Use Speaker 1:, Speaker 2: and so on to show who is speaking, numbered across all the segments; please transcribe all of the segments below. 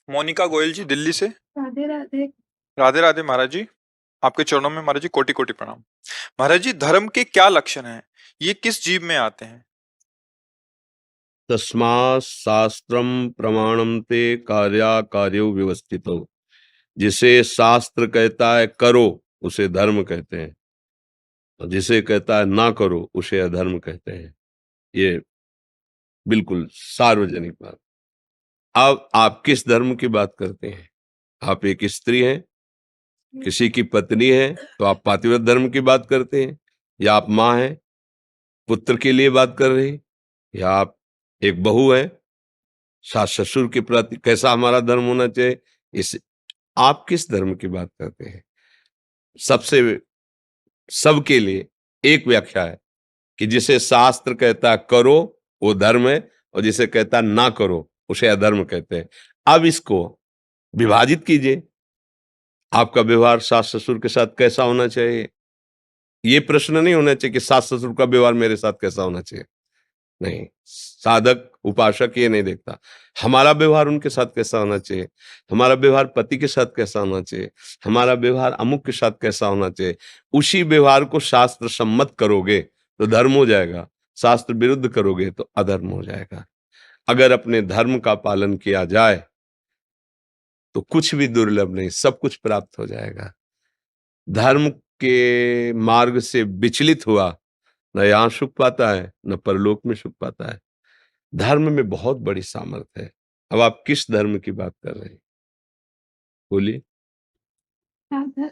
Speaker 1: मोनिका गोयल जी, दिल्ली से।
Speaker 2: राधे राधे।
Speaker 1: राधे राधे महाराज जी। आपके चरणों में महाराज जी कोटि कोटि प्रणाम। महाराज जी, धर्म के क्या लक्षण हैं? ये किस जीव में आते हैं?
Speaker 3: तस्मात् शास्त्रम प्रमाणम ते कार्यो व्यवस्थितो। जिसे शास्त्र कहता है करो उसे धर्म कहते हैं, और जिसे कहता है ना करो उसे अधर्म कहते हैं। ये बिल्कुल सार्वजनिक बात। अब आप किस धर्म की बात करते हैं? आप एक स्त्री हैं, किसी की पत्नी है, तो आप पातिव्रत धर्म की बात करते हैं, या आप माँ हैं, पुत्र के लिए बात कर रही, या आप एक बहू है, सास ससुर के प्रति कैसा हमारा धर्म होना चाहिए, इस आप किस धर्म की बात करते हैं? सबसे सबके लिए एक व्याख्या है कि जिसे शास्त्र कहता है करो वो धर्म है, और जिसे कहता है ना करो उसे अधर्म कहते हैं। अब इसको विभाजित कीजिए। आपका व्यवहार सास ससुर के साथ कैसा होना चाहिए? ये प्रश्न नहीं होना चाहिए कि सास ससुर का व्यवहार मेरे साथ कैसा होना चाहिए। नहीं, साधक उपासक ये नहीं देखता हमारा व्यवहार उनके साथ कैसा होना चाहिए, हमारा व्यवहार पति के साथ कैसा होना चाहिए, हमारा व्यवहार अमुक के साथ कैसा होना चाहिए। उसी व्यवहार को शास्त्र सम्मत करोगे तो धर्म हो जाएगा, शास्त्र विरुद्ध करोगे तो अधर्म हो जाएगा। अगर अपने धर्म का पालन किया जाए तो कुछ भी दुर्लभ नहीं, सब कुछ प्राप्त हो जाएगा। धर्म के मार्ग से विचलित हुआ न यहाँ सुख पाता है न परलोक में सुख पाता है। धर्म में बहुत बड़ी सामर्थ्य है। अब आप किस धर्म की बात कर रहे हैं, बोलिए।
Speaker 2: राधा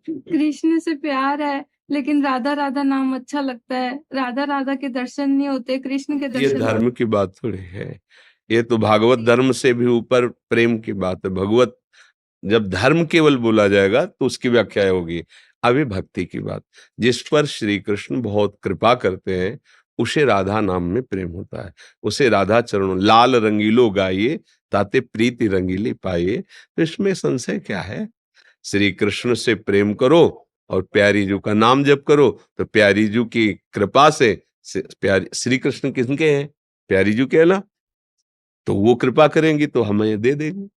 Speaker 2: कृष्ण से प्यार है, लेकिन राधा राधा नाम अच्छा लगता है। राधा राधा के दर्शन नहीं होते, कृष्ण के
Speaker 3: ये
Speaker 2: दर्शन
Speaker 3: धर्म की बात थोड़ी है, ये तो भागवत धर्म से भी ऊपर प्रेम की बात है। भगवत जब धर्म केवल बोला जाएगा तो उसकी व्याख्या होगी। अभी भक्ति की बात, जिस पर श्री कृष्ण बहुत कृपा करते हैं उसे राधा नाम में प्रेम होता है, उसे राधा चरणों लाल रंगीलो गाइए ताते प्रीति रंगीली पाइए। तो इसमें संशय क्या है? श्री कृष्ण से प्रेम करो और प्यारी जू का नाम जप करो, तो प्यारी जू की कृपा से प्यारी श्री कृष्ण किसके हैं? प्यारी जू के है ना, तो वो कृपा करेंगी तो हमें दे देंगे।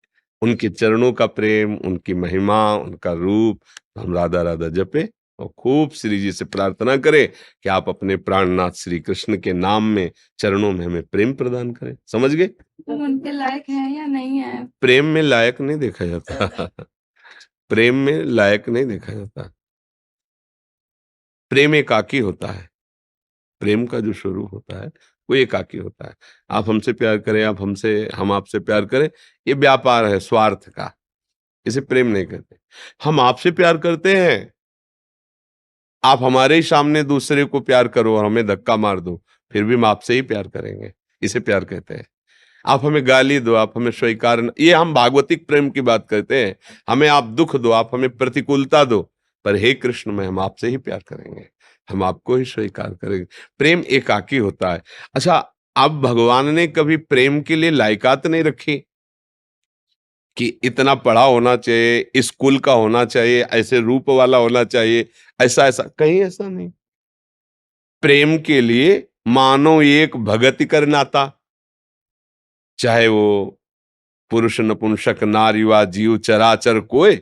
Speaker 3: उनके चरणों का प्रेम, उनकी महिमा, उनका रूप, हम राधा राधा जपे और खूब श्री जी से प्रार्थना करें कि आप अपने प्राणनाथ श्री कृष्ण के नाम में चरणों में हमें प्रेम प्रदान करें। समझ गए?
Speaker 2: तुम उनके लायक हैं या नहीं है?
Speaker 3: प्रेम में लायक नहीं देखा जाता प्रेम में लायक नहीं देखा जाता। प्रेम एकाकी होता है। प्रेम का जो स्वरूप होता है वो एकाकी होता है। आप हमसे प्यार करें, हम आपसे प्यार करें, ये व्यापार है स्वार्थ का, इसे प्रेम नहीं कहते। हम आपसे प्यार करते हैं, आप हमारे ही सामने दूसरे को प्यार करो और हमें धक्का मार दो, फिर भी हम आपसे ही प्यार करेंगे, इसे प्यार कहते हैं। आप हमें गाली दो, आप हमें स्वीकार ये हम भागवतिक प्रेम की बात करते हैं। हमें आप दुख दो, आप हमें प्रतिकूलता दो, पर हे कृष्ण में हम आपसे ही प्यार करेंगे, हम आपको ही स्वीकार करेंगे। प्रेम एकाकी होता है। अच्छा, अब भगवान ने कभी प्रेम के लिए लायकात नहीं रखी कि इतना पढ़ा होना चाहिए, स्कूल का होना चाहिए, ऐसे रूप वाला होना चाहिए, ऐसा ऐसा कहीं ऐसा नहीं। प्रेम के लिए मानो एक भगति कर नाता, चाहे वो पुरुष नपुंसक नार युवा जीव चराचर कोय,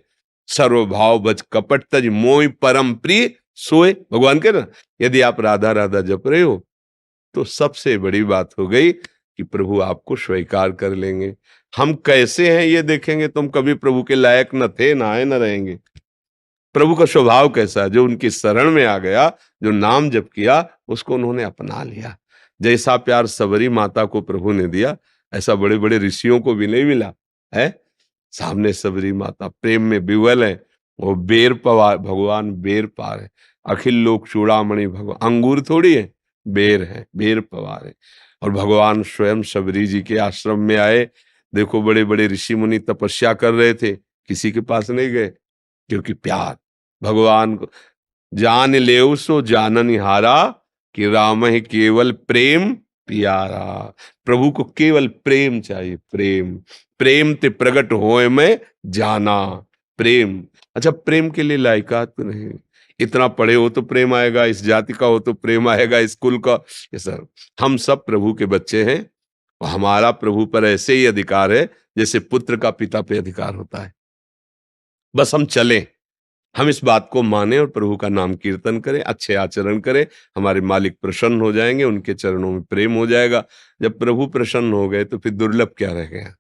Speaker 3: सर्वभाव बज कपट तज मोय परम प्रिय सोए। भगवान कह ना, यदि आप राधा राधा जप रहे हो तो सबसे बड़ी बात हो गई कि प्रभु आपको स्वीकार कर लेंगे। हम कैसे हैं ये देखेंगे, तुम कभी प्रभु के लायक न थे, ना आए, न रहेंगे। प्रभु का स्वभाव कैसा है? जो उनकी शरण में आ गया, जो नाम जप किया, उसको उन्होंने अपना लिया। जैसा प्यार सबरी माता को प्रभु ने दिया, ऐसा बड़े बड़े ऋषियों को भी नहीं मिला है। सामने सबरी माता प्रेम में विवल है, वो बेर पवार, भगवान बेर पार है। अखिल लोक चूड़ामणि भगवान, अंगूर थोड़ी है, बेर है, बेर पवार है। और भगवान स्वयं सबरी जी के आश्रम में आए। देखो, बड़े बड़े ऋषि मुनि तपस्या कर रहे थे, किसी के पास नहीं गए, क्योंकि प्यार भगवान को जान लेव सो जानन हारा, कि राम ही केवल प्रेम प्यारा। प्रभु को केवल प्रेम चाहिए, प्रेम। प्रेम ते प्रकट होए में जाना, प्रेम। अच्छा, प्रेम के लिए लायकात नहीं। इतना पढ़े हो तो प्रेम आएगा, इस जाति का हो तो प्रेम आएगा, स्कूल का, ये सब। हम सब प्रभु के बच्चे हैं और हमारा प्रभु पर ऐसे ही अधिकार है जैसे पुत्र का पिता पे अधिकार होता है। बस हम चलें, हम इस बात को माने और प्रभु का नाम कीर्तन करें, अच्छे आचरण करें, हमारे मालिक प्रसन्न हो जाएंगे, उनके चरणों में प्रेम हो जाएगा। जब प्रभु प्रसन्न हो गए तो फिर दुर्लभ क्या रह गया।